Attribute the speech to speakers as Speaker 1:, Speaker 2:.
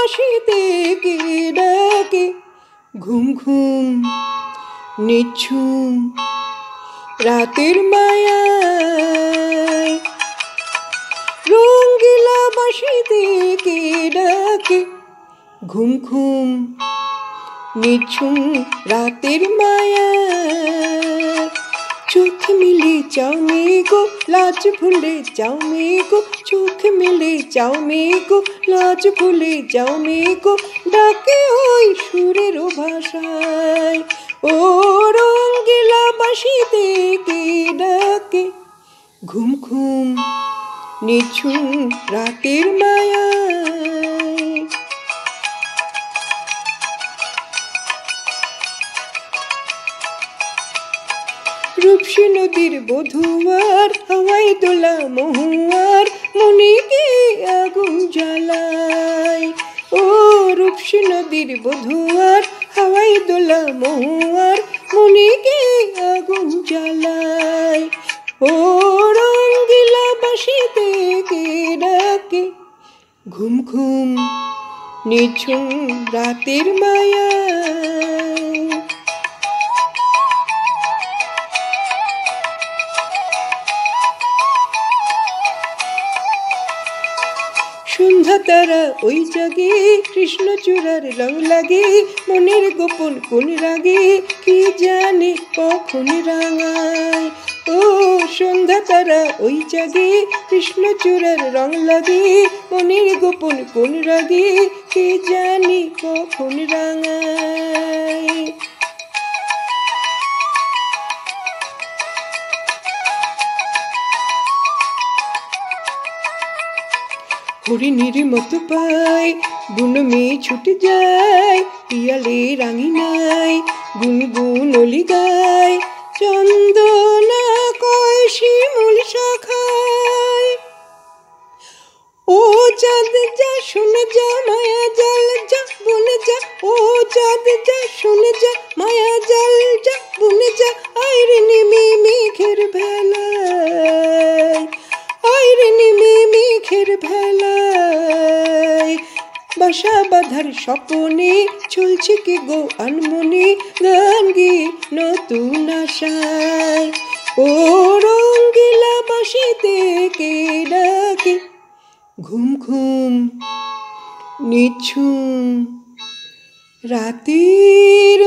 Speaker 1: বাঁশিতে কে ডাকে ঘুম ঘুম নিঝুম রাতের মায়ায় রঙ্গিলা বাঁশিতে কে ডাকে ঘুম ঘুম নিঝুম রাতের মায়ায় চোখ মিলে চাও মেঘো লাজ ভুলে যাও মেঘো চোখ মিলে যাও মেঘো লাজ ভুলে যাও মেঘো ডাকে ওই সুরের ভাষায় ও রঙ্গিলা বাঁশিতে কে ডাকে ঘুম ঘুম নিঝুম রাতের মায়ায় রূপসী নদীর বধুয়ার হাওয়াই দোলা মহুয়ার মনিকে আগুন জ্বালায় ও রূপসী নদীর বধুয়ার হাওয়াই দোলা মহুয়ার মনিকে আগুন জ্বালায় ও রঙ্গিলা বাঁশিতে কে ডাকে ঘুম ঘুম নিঝুম রাতের মায়ায় সন্ধ্যা তারা ওই জাগে কৃষ্ণচূড়ার রং লাগে মনের গোপন কোন রাগে কি জানে কখন রাঙায় ও সন্ধ্যা তারা ওই জাগে কৃষ্ণচূড়ার রং লাগে মনের গোপন কোন রাগে কি জানি কখন রাঙায় হরিণীর মতো পায় বুনো মেয়ে ছুটে যায় পিয়ালে রাঙিনায় গুনগুন অলি গায় চন্দনা কয় শিমুল শাখায় ও চাঁদ যা শুনে যা মায়া জাল যা বুনে যা ও চাঁদ যা শুনে যা মায়া জাল যা বুনে যা আইরে নেমে মেঘের ভেলায় আইরে নেমে মেঘের ভেলায় বাসা বাঁধার স্বপনে চলছে কি গো আনমনে গান গে নতুন আশায় ও রঙ্গিলা বাঁশিতে কে ডাকে ঘুম ঘুম নিঝুম রাতের